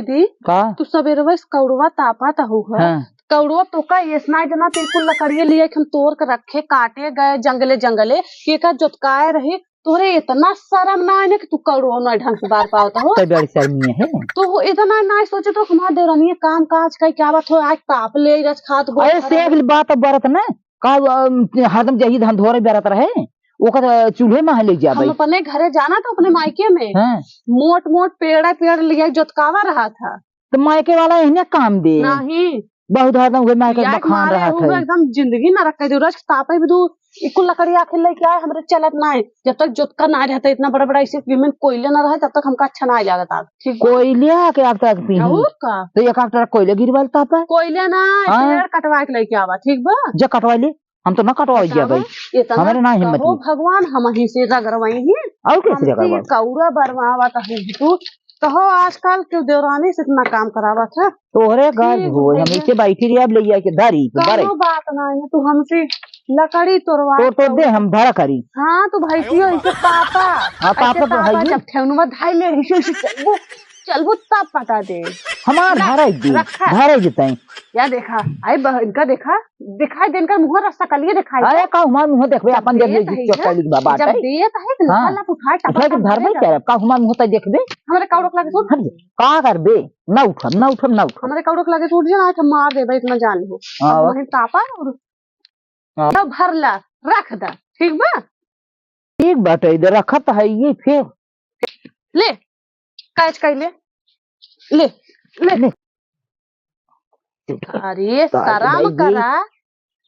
दीदी का तू सवेरे वैस कौड़वा तापा तहु है हाँ। कौड़वा तो का ये स्नाई जना बिल्कुल लकड़िए लिए हम तोड़ के रखे काटे गए जंगले जंगले के का जोतकाए रहे तोरे इतना शर्म ना आने कि तू कौड़वा ना ढंग से बार पावता हो तो बड़ी शर्मी है तो इतना ना सोचे तो हमारे देवरानी काम काज का क्या बात हो आज ताप ले रस खात गो अरे से बात बरत ना का हरदम जही धान धोरे बरत रहे ओकर चूल्हे में ले जा हम अपने घरे जाना तो अपने मायके में हाँ। मोट मोट पेड़ लिए जोतकावा रहा था तो मायके वाला इन्हें काम दे नहीं बहुत हरदम हुए मायके बखान रहा था एकदम जिंदगी ना रखे दे रस तापे भी दू इकुल लकड़ी आखिर लेके आए हमरे चलत ना है जब तक जोतका ना रहता इतना बड़ा बड़ा ऐसे में कोयले ना रहे तब तक हमका अच्छा ना जाता ठीक कोयले के अब तक पी का तो एक ट्रक कोयले गिरवाल तापा कोयले ना पेड़ कटवा के लेके आवा ठीक बा जो कटवा ले हम तो न कटवा दिया भाई हमारे ना हिम्मत हो भगवान हम ही से रगरवाई हैं और कैसे रगरवा कौड़ा बरवावा तू कहो आजकल क्यों देवरानी से इतना काम करावा था तोहरे घर हो हम इसे बैठी रही अब ले जाके धरी कोनो बात नहीं है तू हमसे लकड़ी तोड़वा तो दे हम धरा करी हाँ तू भैंसियो इसे पापा हाँ पापा तो है जब ठेवनुमा धाई ले चलबू चलबू तब पता दे हमार धारा जिते या देखा आई इनका देखा दिखाई दिन का मुंह रस्ता कलिए दिखाई अरे का हमार मुंह देखबे अपन देख ले चोटली बाबा जब देत है कि लाला उठा टपा के घर में करे का हमार मुंह त देखबे हमरे कौड़क लगे सूट का करबे ना उठ हमरे कौड़क लगे सूट जे ना मार देबे इतना जान लो वही तापा और तब भरला रख दा ठीक बा ठीक बाटे इधर रखत है ये फिर ले काज कैले ले ले अरे शर्म करा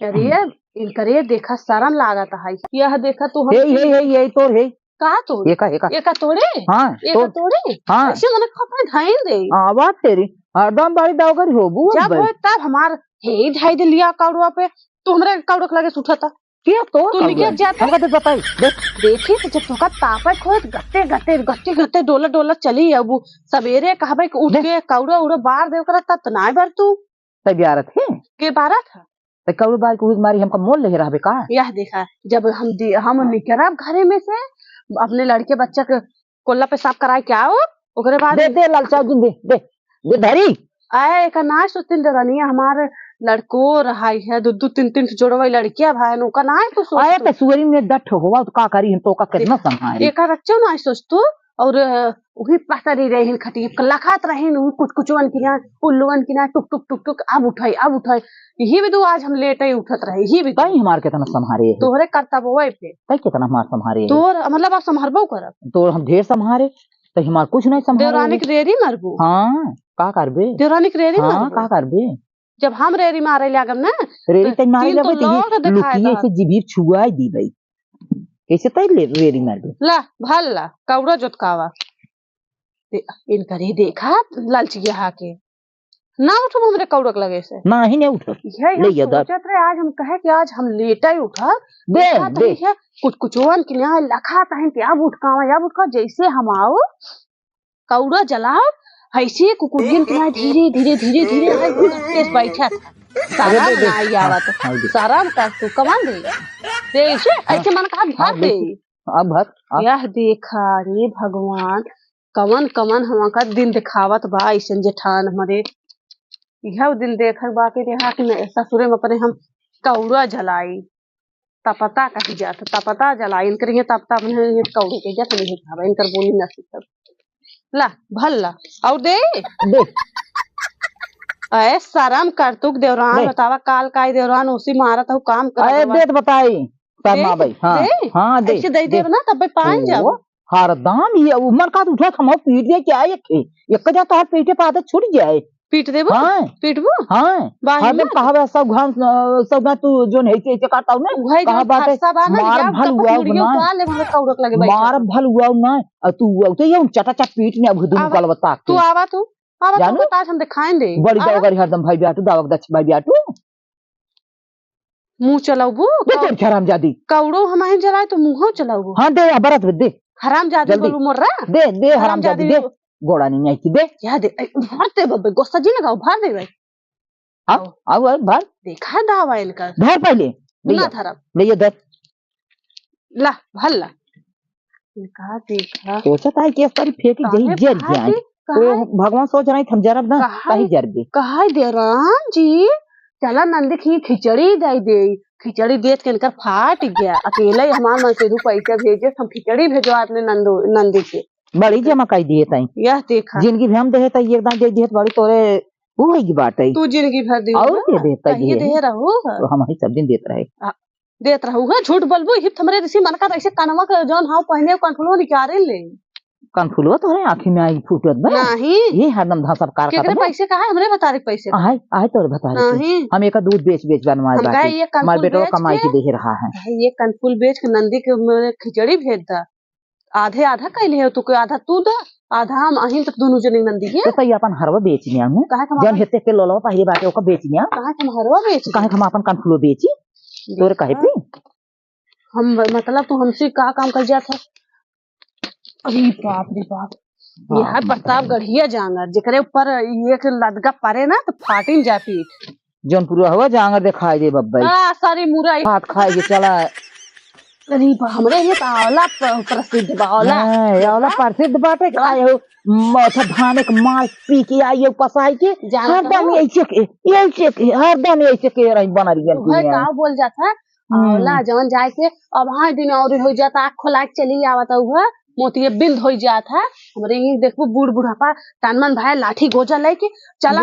अरे इनकरे देखा शर्म लागत है यह देखा तू ये तो है का तोड़े एका तोड़े हां एका तोड़े हां ऐसे मने खपरे धाइन दे बात तेरी हरदम बड़ी दावगरी होबू जब हो तब हमार हे धाई दे लिया कौड़वा पे तू हमरे कौड़क लगे सुठता क्या तो लिखे जाता हमका तो बताई देखी तो जब तुका तापत हो गते डोला चली अब सवेरे कहबे कि उठ के कौड़ा उड़ा बार देव करा तब ना बार तू तबियारत है के बारा था तो कौड़ा बार को मारी हमका मोल ले रहबे का यह देखा जब हम निकरब घरे में से अपने लड़के बच्चा के कोल्ला पे साफ कराए क्या हो ओकरे बाद दे लालचा दिन दे धरी आए का नाश तो तीन दरानी हमारे लड़को रहाई है दो तीन जोड़वा लड़कियां भाई नो का ना है तो आए तो सुअरी में दठ होवा तो का करी हम तो का करना संभाले एका रच्चो ना सोच तू और वही पसरी रही खटी लखात रही कुछ की ना उल्लुवन की ना टुक टुक टुक टुक अब उठाई यही भी तो आज हम लेट ही उठत रहे ही भी कहीं हमार केतना संभारे तोहरे कर्तव्य होए पे कहीं केतना हमार संभारे तोर मतलब आप संभारबो करब तो हम ढेर संभारे तो हमार कुछ नहीं संभारे देवरानी के रेरी मरबू हां का करबे देवरानी के रेरी हां का करबे जब हम रेरी मारे लागम ना रेरी तई मारे लेबे तो लुकिए से जीभीर छुआई दी भाई कैसे तई रेरी मारबे ला भल्ला कौड़ा जोतकावा इनकर ही देखा लालचिया हाके ना उठो हमरे कौड़क लगे से ना ही नहीं उठ ले सोचत रहे आज हम कहे कि आज हम लेटा ही उठा दे कुछ के यहाँ लखा तहन के अब उठका जैसे हम आओ कौड़ा जलाओ ऐसे कुकुरियन के धीरे तेज बैठा सारा नहीं आवत सारा का तू कमान दे ऐसे मन कहा भाग दे अब यह देखा रे भगवान कमन हम का दिन दिखावत बा ऐसे जेठान हमारे यह दिन देख बाकी रहा कि ससुरे में अपने हम कौड़ा जलाई तपता कही जात तपता जलाई इनकर तपता कौड़ी के जत नहीं खावा इनकर बोली न सब ला भल्ला और दे ऐ शर्म कर तू देवरान बतावा काल का देवरान उसी मारत हूँ काम कर दे बताई शर्मा भाई हां दे ऐसे दे देव ना तब पान जाओ हरदम ये उमर का उठा हम पीट दे क्या एक जा तो पेटे पे आदत छूट जाए पीट देबो पीटबो हां हमें कहावे सब तू जो नहीं के काटता हूं ना कहा बात है मार भल हुआ ना मार भल हुआ ना तू तो ये चटा पीट ने अब दुनु कल बता तू आवा तो ताज हम दिखाएंगे बड़ी दावगरी हरदम भाई बियाटू दावक दछ भाई बियाटू मुंह चलाऊबो दे हराम जादी कौड़ो हमारे जलाए तो मुंह चलाऊबो हां दे बरत दे हराम जादी बोलू मोर दे हराम जादी दे गोड़ा नहीं आई दे या दे भरते बब्बे गोस्ता जी लगाओ भर दे भाई आओ भर देखा दावा इनका भर पहले ना धरम ले दे ला भल्ला इनका देखा सोचता है कि इस पर फेंकी जही जर जाए तो भगवान सोच रहे हम जरब ना कहीं जरबे कहा दे राम जी चला नंदी की खिचड़ी दे खिचड़ी देख के इनका फाट गया अकेले हमारे मन से पैसा भेजे हम खिचड़ी भेजवा अपने नंदी के बड़ी जमा कर दिए तई यह देखा जिंदगी भी हम दे तई एकदम दे दिए बड़ी तोरे वो है की बात है तू जिंदगी भर दे और दे देता ये दे रहू तो हम ही सब दिन देते रहे देत रहूगा झूठ बोलबो हिप हमरे जैसे मन का ऐसे कनवा के जौन हां पहने कंफुलो निकारे ले कंफुलो तो है आंखी में आई फूटत बे नहीं ये हरदम धसब कार का केकरे पैसे कहा हमरे बता रे पैसे आय आय तो बता रे हम एक दूध बेच बनवा बाकी हमारे बेटो कमाई के दे रहा है ये कंफुल बेच के नंदी के खिचड़ी भेज दा आधे आधा कैले हो तू को आधा तू दा आधा हम अहिं तक दोनों जने नंदी के तो अपन हरवा बेचनिया हूं जन हेते के लोलो पहली बात ओका बेचनिया कहां हम हरवा बेच कहां हम अपन कंफुलो बेची तोरे कहे पे हम मतलब तू हमसे का काम कर जाता अरे बाप रे बाप यह प्रताप गढ़िया जांगर जेकरे ऊपर एक लदगा परे ना तो फाटिन जा पीठ जौनपुर हवा जांगर दिखाई दे बब्बई सारी मुरई हाथ खाए के चला अरे हमरे ये आंवला प्रसिद्ध बावला आंवला प्रसिद्ध बाटे काय हो माथा धाने के मार पी के आई पसाई के हरदम ऐसे हरदम ऐसे के रही बना रही है का बोल जाता आंवला जवन जाए के अब हां दिन और हो जाता आँख खोला के चली आवता हुआ मोतिये बिंद हो जाता हमरे ये देखो बूढ़ बुढ़ापा तनमन भाई लाठी गोजा लेके चला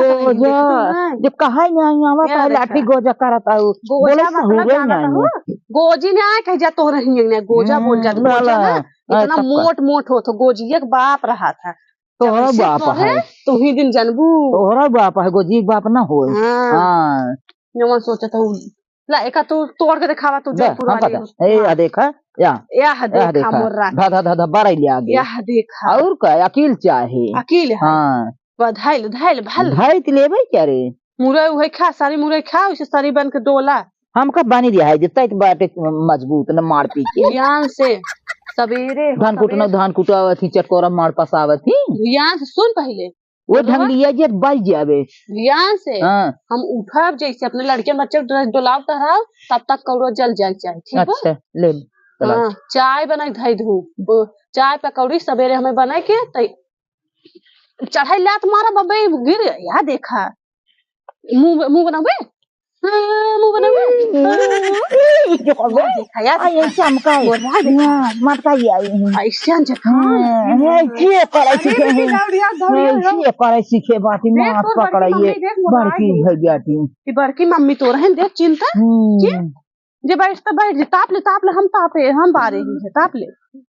जब कहा नहीं आवा लाठी गोजा करता हूँ गोजा मतलब गोजी ने कह जा तो रही गोजा बोल जा इतना मोट मोट हो तो गोजी एक बाप रहा था तोहरा बाप है तू ही दिन जनबू तोहरा बाप है गोजी बाप ना हो हां सोचा था ला एका तू तोड़ के दिखावा तू जयपुर वाली ए देखा या देखा मोर्रा धा धा धा बराई ले आगे या देखा और का अकील चाहे अकील हां बधाई धैल भल धैल त लेबे क्या रे मुरई उहे खा सारी मुरई खा उसे सारी बन के डोला हमका बानी दिया है जितना बाटे मजबूत न मार पी के ध्यान से सवेरे धान कुटावत थी चटकोरा मार पसावत थी ध्यान से सुन पहले वो ढंग लिया जे बच जावे ध्यान से हम उठब जैसे अपने लड़के बच्चे ड्रेस डोलाव रहा तब तक कौड़ो जल जाए चाहिए ठीक है अच्छा ले चाय बनाई धई धूप चाय पकौड़ी सवेरे हमें बनाए के चढ़ाई लात मारा बब्बे गिर या देखा मुंह बनावे मुंह बनावे देखा यार आई चमका मटका ऐसे करे सीखे बाती मार पकड़ाइए बड़की भैयाटी बड़की मम्मी तो रहे देख चिंता जे बैठ जे ताप ले हम बारे ही है ताप ले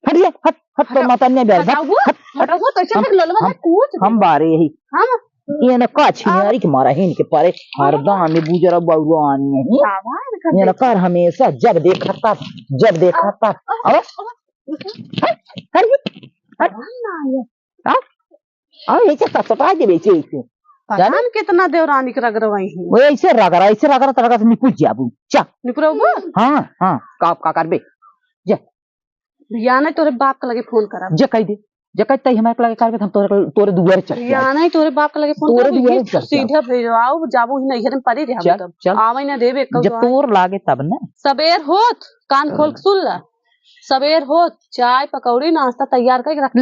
हट हट तो माता ने बैठ हटाओ तो चल ललवा कूद हम बारे ही हम ये न का छिनारी के मारा हिन के पारे हरदम में बुजरा बउआन नहीं ये न कर हमेशा जब देखता अब अरे ऐसे ससुरा के बेचे ऐसे जान कितना देवरानी के रगरवाई है वो ऐसे रगरा तरह से निपुज जाबू चा निपुरबो हां का करबे जे या नहीं तोरे बाप के लगे फोन करा जे कह दे जकत तई हमरा के लगे करबे हम तोरे दुआरे चल या नहीं तोरे बाप के लगे फोन तोरे दुआरे चल सीधा भेजवाओ जाबू ही नहीं पड़ी रे हम तब आवे ना देबे जब तोर लागे तब ना सबेर होत कान खोल के सुन ला सबेर होत चाय पकौड़ी नाश्ता तैयार करके रख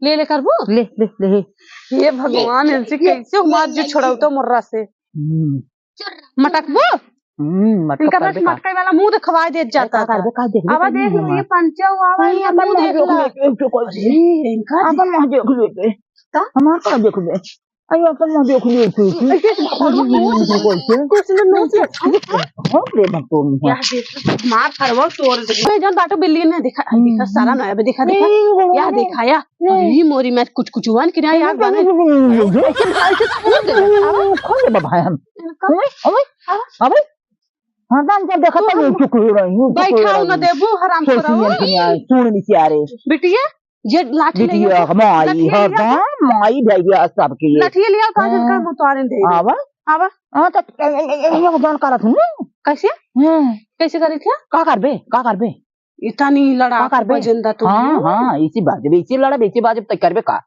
ले करबो ले ये भगवान इनसे कैसे मार जो छोड़ाउतो मुर्रा से मटकबो इनका बस मटकाई वाला मुंह दिखवाई दे जाता था अब देख ये पंचा आवा ये मुंह देख ला इनका अपन मुंह देख ले हमार का देख ले आई अपन मुंह देख ले कुछ नहीं हो रे बतो क्या देख मार करवो तोड़ दे जन बाटो बिल्ली ने दिखा सारा ना दिखा क्या दिखाया ये मोरी में कुछ वन कि ना यार बने खोल दे भाई हम अबे हां दान जब देखा तो चुप हो रही हूं बैठाओ ना देबू हराम करो सुन नी सियारे बिटिया ये लाठी बिटिया हमारी हरदम माई भैया सबके लाठी लिया काजल का मुतारे दे आवा हां तो ये जान करत हूं कैसे करी थी का करबे इतनी लड़ा करबे जिंदा तो हां इसी लड़ा इसी बाजे तक करबे का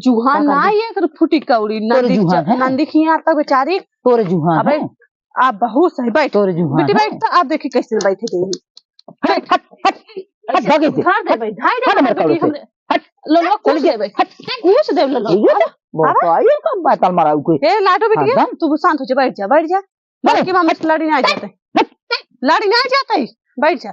जुहान ना ये फुटी कौड़ी नंदी खिया तक बेचारी तोरे जुहान अबे आप बहुत सही बैठ तोरे जुहान बेटी बैठ तो आप देखिए कैसे बैठे देगी हट भागे से घर दे भाई लोलवा कुछ दे भाई कुछ दे लोलवा बताइए कब बात मारा कोई ए लाडो बेटी तू शांत हो जा बैठ जा बड़की मामा से लड़ी ना जाते लड़ी ना जाते बैठ जा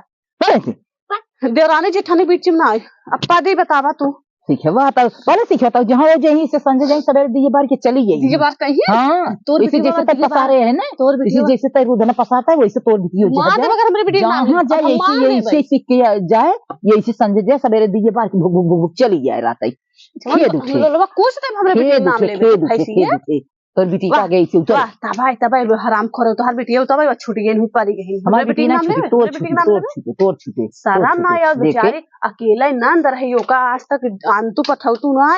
देवरानी जेठानी बीच में ना अपा दे बतावा तू सीखेवा तो पहले सीखेता जहाँ वो जहीं से संजय जहीं सवेरे दिए बार के चली गई दिए बार कहीं हां तोर इसी जैसे तक पसारे है ना तोर इसी जैसे तक रुदना पसाता है वैसे तोर बिटियो मां दे अगर हमरे बेटी जहां जाए ऐसे सीख के जाए यही संजय जय सवेरे दिए बार की भुक भुक चली जाए रात ही खेद उठे लोलवा कुछ दे हमरे बेटी नाम ले ऐसी तोर बेटी का गई से उतर तबाई हराम खोरे तो हर बेटी तबाई छूट गई नहीं पारी गई हमारी बेटी ना छूटे तोर छूटे सारा ना यार बेचारे अकेला नंद रहियो का आज तक अंतु पथौ तू ना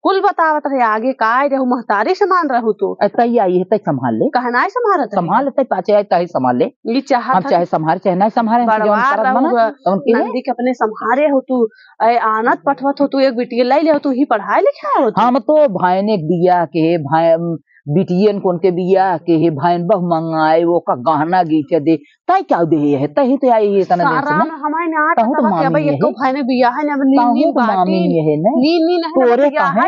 कुल बतावत रहे आगे काय रहू महतारी समान रहू तो तई आई है तई संभाल ले कहना है संभाल तई पाछे आई तई संभाल ले ये चाहत हम चाहे संभाल चाहे ना संभाले नंदी के अपने संभारे हो तू आनत पठवत हो तू एक बिटिया लाई ले तू ही पढ़ाई लिखाई हो हम तो भाई ने बिया के भाई बिटियन कोन के बिया के हे भाईन बहु मंगाए वो का गहना गीचे दे तई क्या दे है तई तो आई है तना सारा हमारे ना तो भाई एक भाई ने बिया है ना नीन मामी है ना नीन तोरे का है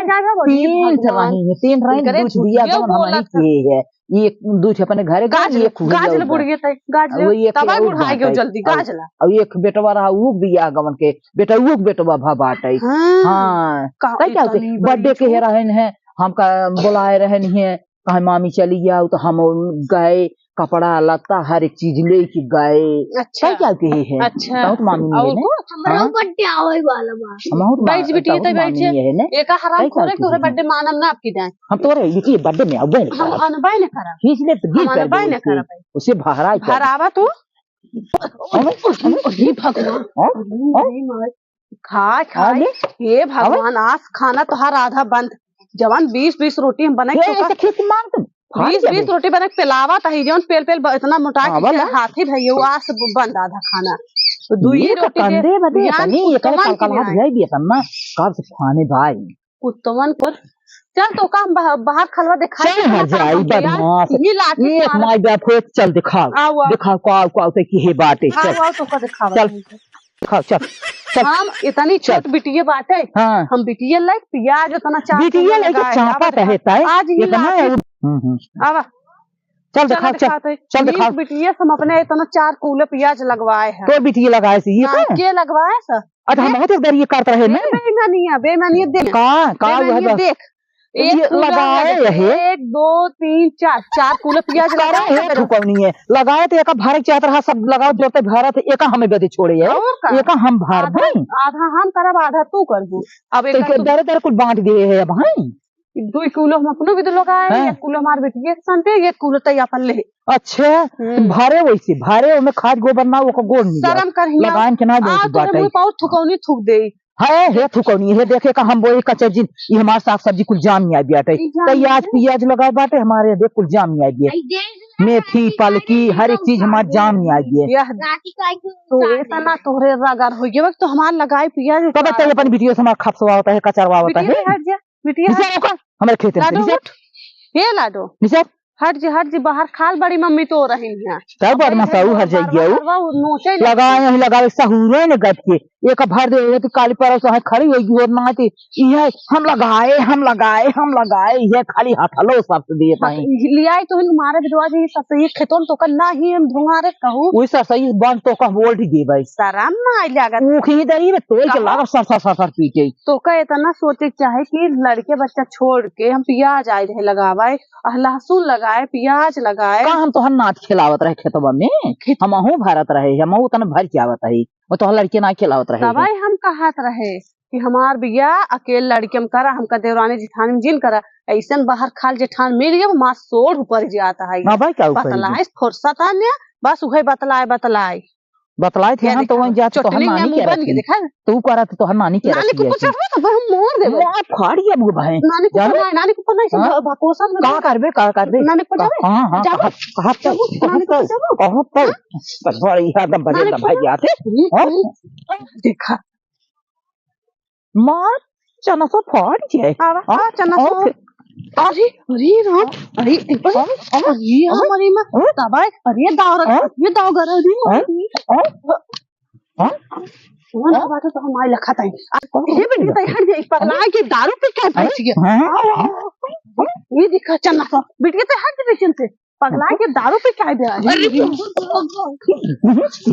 तीन रही दूध बिया गवन हमारी के है ये दूध अपने घरे गाजल बुढ़िए तई गाजल तब बुढ़ाई गयो जल्दी गाजला और एक बेटवा रहा उ बिया गवन के बेटा उ बेटवा भा बाटई हां तई क्या बर्थडे के रहन है हमका बुलाए रहन है कहे मामी चली जाओ तो हम गए कपड़ा लत्ता हर एक चीज ले के गए अच्छा क्या के है अच्छा तो मामी है ना हमरा बर्थडे आवे वाला बा हम बैठ बेटी तो बैठ है ना एक हराम खोरे तोरे बर्थडे मानम ना आपकी जाए हम तोरे ये बर्थडे में आवे हम अनबाई न करा इसलिए तो गिर कर अनबाई न करा उसे भरावा तू हे भगवान खा खा ये भगवान आज खाना तो हर आधा बंद जवान 20-20 रोटी हम बनाए तो 20-20 रोटी बना के पिलावा तही जौन पेल इतना मोटा के हाथी भैया वो आज बंद आधा खाना तो दुई रोटी कंदे बदे तनी ये करे कल हाथ जाई भी तन्ना कब से खाने भाई कुत्तवन पर चल तो काम बाहर खलवा दिखा चल जाई बदमाश ये माय बाप को चल दिखा को से की है बात है चल तो का दिखावा चल हम इतनी छोट बिटिया बाटे हम बिटिया लाइक प्याज इतना चाप बिटिया लेके चापत है तय आज ये इतना आवा चल दिखा बिटिया हम अपने इतना 4 कूले प्याज लगवाए हैं तो बिटिया लगाए से ये के लगवाए सर अच्छा हम तो इधर ये करता है ना बेईमानी देख का देख एक लगाए है 1 2 3 4 कूले प्याज लगाए ठुकौनी है लगाए तो एक भारत चाहत रहा सब लगाओ जोते भारत एक हमें बेदे छोड़े है एक हम भार भाई आधा हम करब आधा तू करबू अब एक दर कुछ बांट दिए है भाई 2 किलो हम अपनो भी लगाए 1 किलो हमार बेटी एक संते 1 किलो तई अपन ले अच्छा भारे वैसे भारे में खाद गोबर ना वो गोड़ नहीं शर्म कर लगान के ना दे बाटे पाऊ ठुकौनी थूक दे है थुकौनी है देखे का हम वो कच्चा जी ये हमारे साग सब्जी कुल जाम नहीं आई बाटे प्याज प्याज लगाए बाटे हमारे देख कुल जाम नहीं आई है मेथी पालकी हर एक चीज हमारे जाम नहीं आई है तो इतना तोहरे रगर हो गया तो हमार लगाए प्याज तब तक अपन वीडियो से हमारा खपसवा होता है कचरवा होता है बिटिया हमारे खेत में ये लाडो हट जी बाहर खाल बड़ी मम्मी तो रही है तब बाद में साहू हर जाइए लगाए लगावे सहूरे ने गट के एक भर दे तो काली पर से खड़ी होगी और ना थी ये हम लगाए ये खाली हथलो सब दिए ताई लिया तो मारे विधवा जी सब ये खेतों तो करना ही हम धुंगारे कहू ओई सर सही बन तो का बोल दी भाई शर्म ना आई लागत मुखी दरी में तोल के लागा सर पीटे तो का इतना सोचे चाहे कि लड़के बच्चा छोड़ के हम प्याज आए रहे लगावे लहसुन लगाए प्याज लगाए हम तो हर नाच खिलावत रहे खेतवा में हम भारत रहे हम उतना भर के आवत है वो तो लड़के ना खिलावत रहे दवाई हम कहत रहे कि हमार बिया अकेले लड़के में करा हमका देवरानी जेठानी में जिन करा ऐसन बाहर खाल जेठान मिल गया माँ सोड़ ऊपर जाता है बतलाए फुर्सत आने बस वही बतलाए थे हम तो वहीं जा तो हम नानी कह रही देखा तू करा तो हम नानी कह रही कुछ तो हम मोड़ दे मैं फाड़ी अब भाई नानी को नहीं बकोसा में का करबे नानी को जावे हां कहां तो बड़ी एकदम बड़े भाई आते देखा मार चना सा फाड़ जाए हां चना सा अरे राम अरे हमारी मां दबाए अरे दाव ये दाव गरा दी सुन बात तो हम आई लखा ताई ये बेटी ताई हट जाई पगला के दारू पे क्या पहुंच गया ये दिखा चलना तो बेटी ताई हट पेशेंट से पगला के दारू पे क्या दे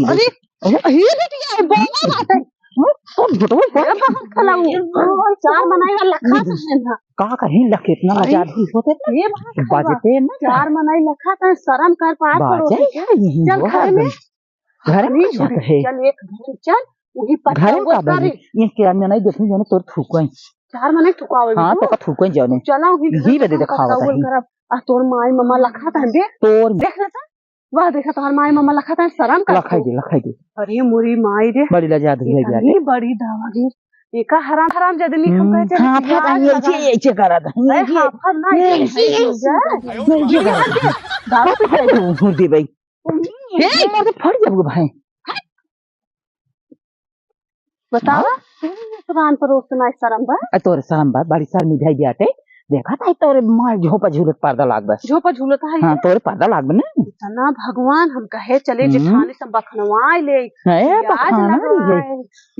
अरे ये बेटी है बोला बात है चार मनाई वाला लखा था का कहीं लख इतना आजाद होते ये बाजते ना चार मनाई लखा था शर्म कर पास पड़ोसी चल घर में घर में है चल एक घर चल वही घर का बनी ये क्या मैं नहीं देखूं जाने तोर थूकई चार मनाई थुकावे हां तो का थूकई जाने चला वही ही बदे दिखावा था आ तोर माई मम्मा लखा था देख तोर देख रहा था वाह देखा तोर माई मम्मा लखा था शर्म कर लखाई दे अरे मोरी माई रे बड़ी लजाद है यार ये बड़ी दावागीर एका हराम हराम जदनी हम कहे चल हां फिर ये करा था ये हां ना ये दारू पे दे भाई ए मोर फट जाबो भाई बतावा दुकान पर उतना शर्म बा तोरे शर्म बा बड़ी शर्म मिठाई दियाते देखा था तोरे मां झोपा झूलत पर्दा लाग बस झोपा झूलत है हां तोरे पर्दा लाग बने इतना भगवान हम कहे चले जेठानी सब बखनवाई ले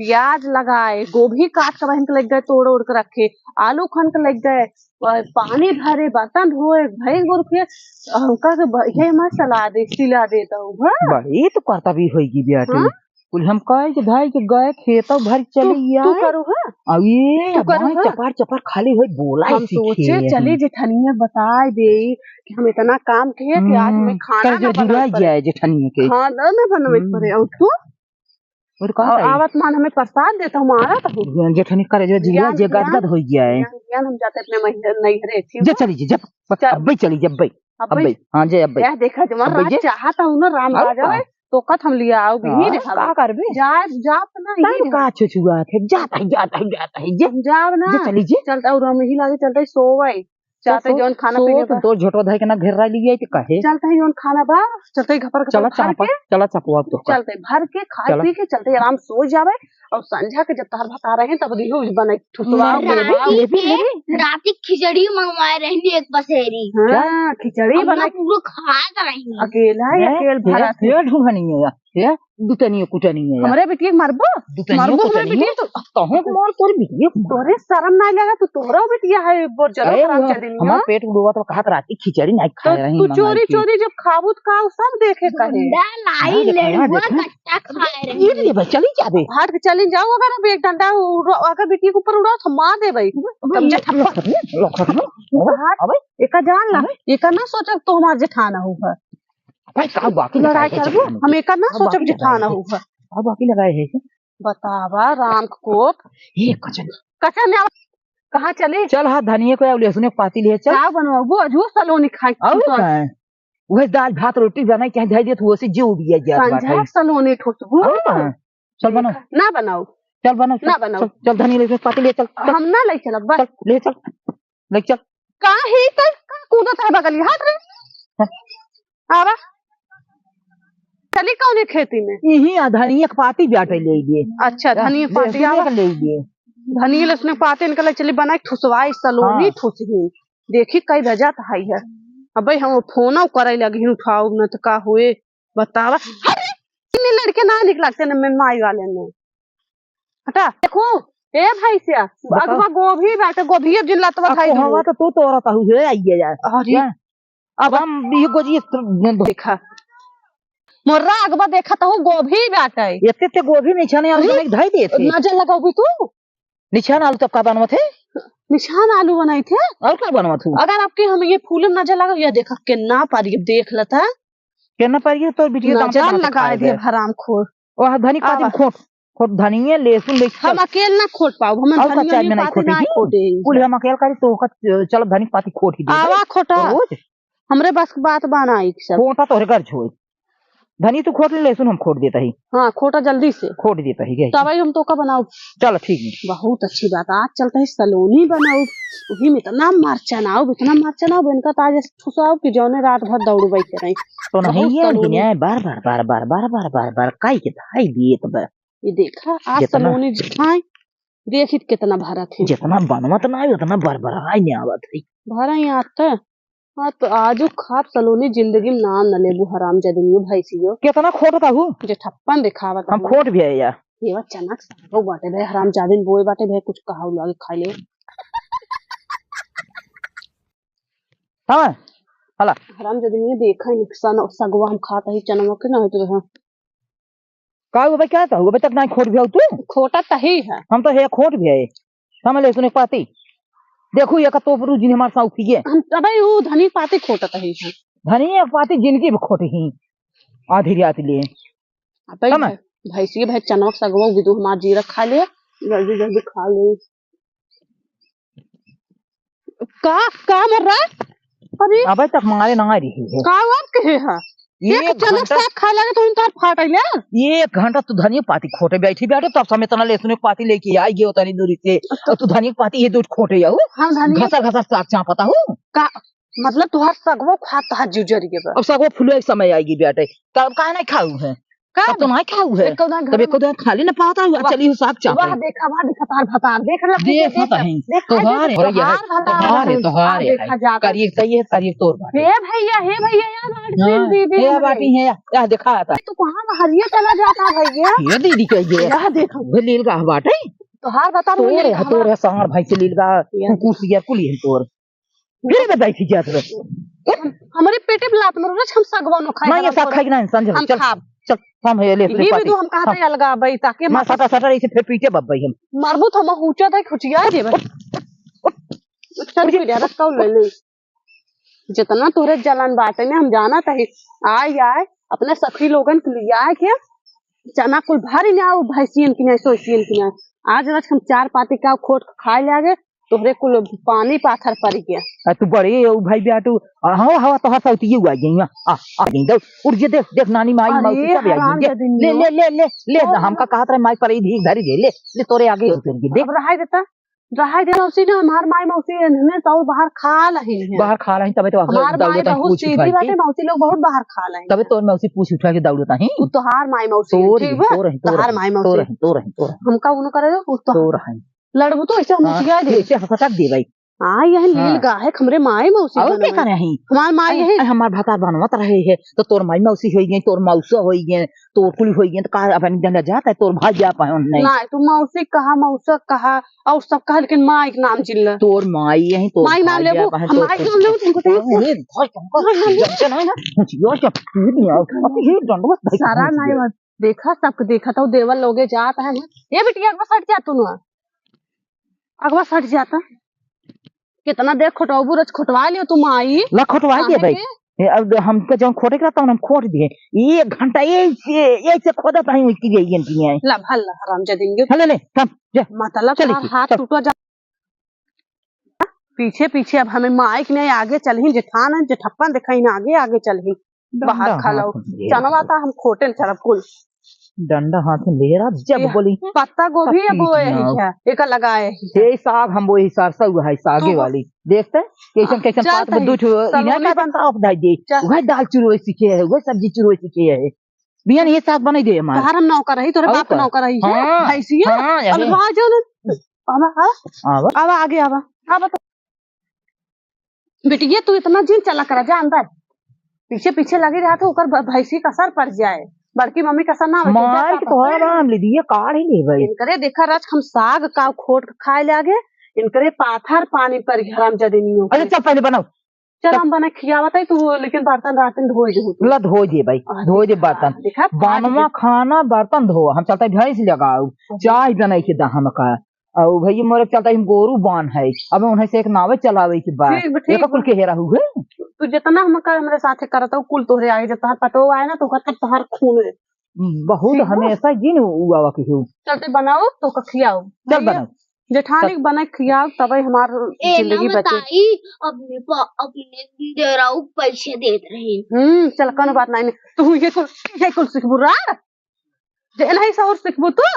प्याज लगाए गोभी काट कर बहन के लग गए तोड़ ओड़ के रखे आलू खन के लग गए पानी भरे बर्तन धोए भाई गुर के हमका ये मैं सलाद सिला देता हूँ बड़ी तो करता भी होगी बियाटी कुल हम कहे कि भाई के गए खेत भर चली तू करू है अब ये चपार चपार खाली हो बोला हम सोचे चली जेठनिया बताए दे कि हम इतना काम किए कि आज मैं खाना ना बना जाए जेठनिया के हां ना बनवे पड़े और तू और का आवत मान हमें प्रसाद देता हूं मारा तो जेठनी करे जो जिया जे गदगद हो गया है ज्ञान हम जाते अपने महीने नहीं रहे थी जे चली जब अब चली जब अब हां जे अब यह देखा जमा चाहता हूं ना राम राजा तो कत हम लिया आओ भी देखा का करबे जा ना ये का छुछुआ थे जाता है जाओ ना चली जे चलता और हम ही लागे चलता सोवई चाहते जोन खाना पीने तो दो झोटो धाई के ना घेर रही है तो कहे चलता है जोन खाना बा चलते घर के चला चपवा तो चलते भर के खा पी के चलते आराम सो जावे और संझा के जब तार बता रहे हैं तब दिहो बने ठुसवा रात की खिचड़ी मंगवाए रहनी एक पसेरी हां खिचड़ी बना पूरा खा रही अकेला भरा ये ढूंढनी है ये दुतनी कुटनी है हमरे बेटी मरबो हमरे बेटी तो कहो मोर तोर बेटी तोरे शर्म ना लगा तो तोरा बेटिया है बहुत जरूर खराब चल रही हमार पेट उड़वा तो कहत रात की खिचड़ी नहीं खा रही तू चोरी चोरी जब खाबू तो का सब देखे कहे लाई लड़ुआ कट्टा खा रही ये ले चली जाबे हाट के चली जाओ अगर अब एक डंडा अगर बेटी के ऊपर उड़ा तो मार दे भाई तब जे ठप्पा अबे एका जान ला एका ना सोच तो हमार जेठाना होगा भाई का बाकी लड़ाई करबो हम एका ना सोचब जेठाना होगा अब बाकी लगाए है बतावा राम कोप ये कचन कहाँ चले चल हां धनिया को लहसुन के पाती ले चल क्या बनवाबो अजू सलोनी खाई वह दाल भात रोटी बनाई क्या दे तो से जीव दिया जा संझा सलोनी ठोसबो चल बनाओ ना बनाओ चल बनाओ ना बनाओ चल धनिया लहसुन पाती ले चल हम ना ले चलब बस ले चल काहे तक कूदत है बगल हाथ रे आवा चली कौन खेती में यही धनिया के पाती बाटे ले लिए अच्छा धनिया पाती आवा ले लिए धनिया लहसुन पाते निकले चली बनाई ठुसवाई सलोनी ठुसही देखी कई रजा है अबे हम फोन करे लगी उठाओ न तो का हुए बतावा अरे लड़के ना निकलते न मैं माई वाले ने हटा देखो ए भाई से अगवा गोभी बाटे गोभी अब जिन लतवा खाई हवा तो तू तोरा कहू है आइए यार अरे अब हम ये गोजी देखा मोर्रा अगवा देखा तो गोभी बाटे एते गोभी नहीं छने आलू नहीं धाई दे थे नजर लगाओ तू निशान आलू तब का बनवा थे निशान आलू बनाई थे और क्या बनवा थू अगर आपके हम ये फूल नजर लगाओ या देखा कितना पारी देख लेता केना पारी तो वीडियो नजर लगा दे हराम खोर और धनी पाती खोट धनिया लहसुन ले हम अकेले ना खोट पाओ हम धनिया नहीं पाती ना खोटे कुल हम अकेले करी तो चल धनी पाती खोट ही दे आवा खोटा हमरे बस बात बनाई सब खोटा तोरे घर छोड़ धनी तू खोट ले लहसुन हम खोट देता ही हाँ खोटा जल्दी से खोट देता ही तब हम तो का बनाओ चल ठीक है बहुत अच्छी बात आज चलता है सलोनी बनाओ वही में इतना मरचा नाओ इनका ताज ठुसाओ कि जौने रात भर दौड़ बैठे रही तो नहीं ये बार काई के धाई दिए तब ये देखा आज सलोनी खाए देखी कितना भरा थे जितना बनवत ना उतना बरबराई नहीं आवत है भरा ही आता हाँ तो आजो खाप सलोनी जिंदगी में नाम न लेबू हराम जदनियो भैंसियो कितना खोट का हूँ जे ठप्पन दिखावत हम खोट भी है यार ये वा चना सागो बाटे भे हराम जादिन बोए बाटे भे कुछ कहाऊ लागे खाई ले। हां हला हराम जादिन ये देखा ही नुकसान सगवा हम खाता ही चना के ना होते हां का हो भाई क्या था हो तक ना खोट भी तू खोटा तही है हम तो हे खोट भी है समझ ले सुने पाती देखो ये का तोपरू जिन हमार साउखी है हम अबे वो धनी पाती खोटा तही है धनी पाती जिनकी भी खोट ही आधी रात लिए अबे भैंसी भाई चना सगवा विदु हमार जीरा खा ले जल्दी जल्दी खा ले। का मर रहा अरे अबे तक मारे ना रही है का आप कहे है एक चना साग खा लागे तो उनतार फाट आइले 1 घंटा तू धनिया पाती खोटे बैठी बैठे तब समय तना लेसुन पाती लेके आई गयो तनी दूरी से और तू धनिया पाती ये दूध खोटे जाऊ हम धनिया घसा घसा साग चापता हूं का मतलब तुहार सगवो खाता है जुजरी के अब सगवो फुलो एक समय आएगी बेटे तब काहे नहीं खाऊ है अब तो नहीं खाऊ है तब एक तो खाली ना पाता हुआ चली हो साग चाप वाह देखा तार भतार देख ल देख तोहार है तोहार है करिए सही है करिए तोर हे भैया यार दीदी ये बाटी है या दिखा था तू कहां हरिया चला जाता भैया ये दीदी कहिए यह देखो लील का बाटे तोहार बता तोर है सांगर भाई से लील का कुसिया कुली है तोर फिर में बैठी जात हमारे पेटे में लात मारो हम सगवा नो खाए नहीं ये साग खाई ना इंसान चल चल हम है ले ये भी तो हम कहा था अलगा भाई ताकि मैं सटा सटा इसे फिर पीछे बब्बई हम मरबू हम ऊंचा था खुचिया जे बस चल फिर यार कौ ले ले जितना तोरे जलन बाटे ने हम जाना था आए अपने सखी लोगन के लिए आए के चना कुल भारी ना आओ भैंसियन की नहीं सोचियन की नहीं आज रात हम 4 पाती का खोट खाए लागे तोहरे कुल पानी पाथर पड़ गया तू बड़े भाई बेटू हां हवा तो हसौती हुआ गई आ गई दो उड़ जे देख नानी माई मौसी सब आ गई ले ले ले ले ले हमका कहत रहे माई पर ई भीख धरी दे ले तोरे आगे उतर गई देख रहाई दे मौसी ने हमार माई मौसी ने तो बाहर खा लही है बाहर खा लही तबे तो हमार माई बहुत सीधी बाटे मौसी लोग बहुत बाहर खा लही तबे तोर मौसी पूछ उठा के दौड़ता है तोहार माई मौसी ठीक है तोहार माई मौसी तोर हमका उन करे तोर है लड़बू तो ऐसे मुझिया दे ऐसे हसटक दे भाई हां यह लील गा है हमरे माई मौसी और के करे है हमार माई है हमार भाता बनवत रहे है तो तोर माई मौसी होई गई तोर मौसा होई गई तोर कुली होई गई तो का अपन जंदा जाता है तोर भाई जा पाए नहीं ना तू मौसी कहा मौसा कहा और सब कहा लेकिन माई के नाम चिल्ला तोर माई है तोर माई नाम लेबो माई नाम लेबो तुमको तो ये भाई तुमको जंचन है ना मुझियो क्या नहीं आओ अब ये दंडवत सारा नहीं देखा सबको देखा तो देवल लोगे जात है ये बिटिया अगवा सट जा तू ना अगवा सट जाता कितना देर खोटबू रच खोटवा लियो तुम आई ला खोटवा दिए भाई अब हम के जब खोटे करता हूं हम खोट दिए 1 घंटा ये से खोदा ताई की गई है ला भल्ला हराम जदिंगे चले ले कम जा मतलब हाथ टूटा जा पीछे पीछे अब हमें माई के नहीं आगे चलही जेठान जेठप्पन दिखाई ना आगे चलही बाहर खा लो चनवा था हम खोटे चरब कुल डंडा हाथ में ले रहा जब बोली पत्ता गोभी है वो है एक लगाए ये साग हम वो ही सरसा हुआ है सागे वाली देखते कैसन कैसन पात में दूध इना का बनता ऑफ दाई दे वह दाल चुरोई सीखे है वो सब्जी चुरोई सीखे है बियान ये साग बनाई दे हमारा हरम नौकर रही तोरे बाप नौकर रही है भैंसिया अब वहां जाओ अब आगे अब तो बिटिया तू इतना जिन चला कर जा अंदर पीछे पीछे लगी रहा तो ऊपर भैंसी का सर पड़ जाए बड़की मम्मी का सर ना मार के तो आराम ले दिए काढ़ ही ले भाई इनकरे देखा रच हम साग का खोट खाए लागे इनकरे पाथर पानी पर हराम जदिनियो अच्छा चल पहले बनाओ चल हम बना खियावत है तू लेकिन बर्तन रातन धोई दे धो दे भाई धो दे बर्तन बनवा खाना बर्तन धो हम चलता भैंस लगाओ चाय बनाई के दा हम का और भैया मोरे चलता हम गोरू बान है अब उन्हें से एक नावे चलावे के बाद एक कुल के हेरा हुए तू जितना हम कर हमरे साथे करत हो कुल तोहरे आए जब पतो आए ना तो कहत तोहर खून है बहुत हमेशा जिन हुआ के हो चलते बनाओ तो खियाओ चल बनाओ जेठानी बना खियाओ तबे हमार जिंदगी बचे अपने दे रहा पैसे देत रही चल कौन बात नहीं तू ये कुल सिखबू रा जे नहीं सौर सिखबू तू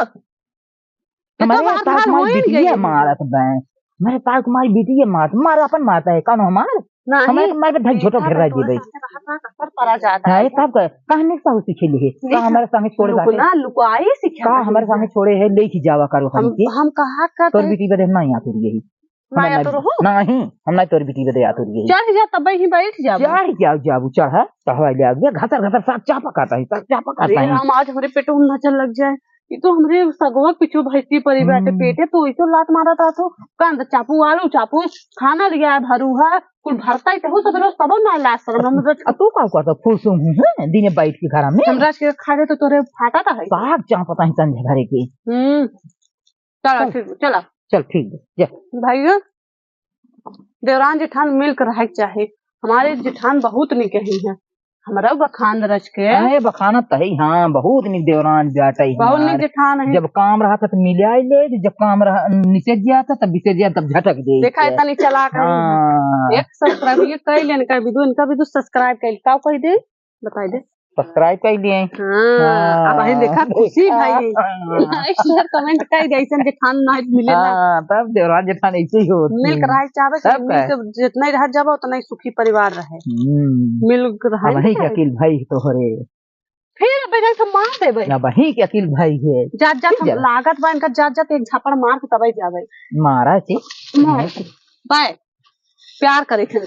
हमारे पास माई बिटिया है मारा तो मैं मेरे पास माई बिटिया मारा अपन माता है कौन हमार हमारे माई पे ढक झोटा घेर रहा है भाई परा जाता है तब कहानी सा सीखे लिए का हमारे संगे छोड़े बाटे ना लुकाई सीखे का हमारे संगे छोड़े है ले की जावा करो हम कहा कर तोर बिटी बदे ना यहाँ तुर यही माया तो रहो नहीं हम ना तोर बिटी बदे आतुर यही चढ़ जा तब ही बैठ जा जाबू चढ़ा तो हवा ले आ गया घसर घसर साग चापा काटा है साग चापा काटा है हम आज हमारे पेट में नजर लग जाए ये तो हमरे सगवा पिछू भैंसी परी बैठे पेटे तो इसे लात मारा था तो कंद चापू आलू चापू खाना लिया भरू है कुल भरता ही तो सब रोज तब ना ला सर हम तू का करता फुसुम है दिने बैठ के घर में हमरा के खाए तो तोरे फाटा था है साग चा पता है संझे घरे के चला फिर चला चल ठीक है जा भाइयों देवरान जेठान मिल कर रहे चाहे हमारे जेठान बहुत निके है हमारा बखान रच के अरे बखाना तो है हाँ बहुत निक देवरान जाता है बहुत निक जेठान है जब काम रहा था तो मिले आई ले जब काम रहा निषेध गया था तब विषेध गया तब झटक दे देखा इतना नहीं चला कर एक सब्सक्राइब ये कर लेन कर भी दो इनका भी दो सब्सक्राइब कर का कह दे बता दे सब्सक्राइब कर लिए हां अब ही देखा खुशी भाई शेयर कमेंट कर दे ऐसे जेठान ना मिले ना हां तब देवरान जेठान ऐसे ही होते मिल कर रहे चाहे मिल के जितना रह जाबो उतना ही सुखी परिवार रहे मिल कर रहे वही अकेल भाई तोहरे फिर बेगा से मार देबे ना वही के अकेल भाई है जात जात हम लागत बा इनका जात जात एक झापड़ मार के तबे जावे मारा छी बाय प्यार करे थे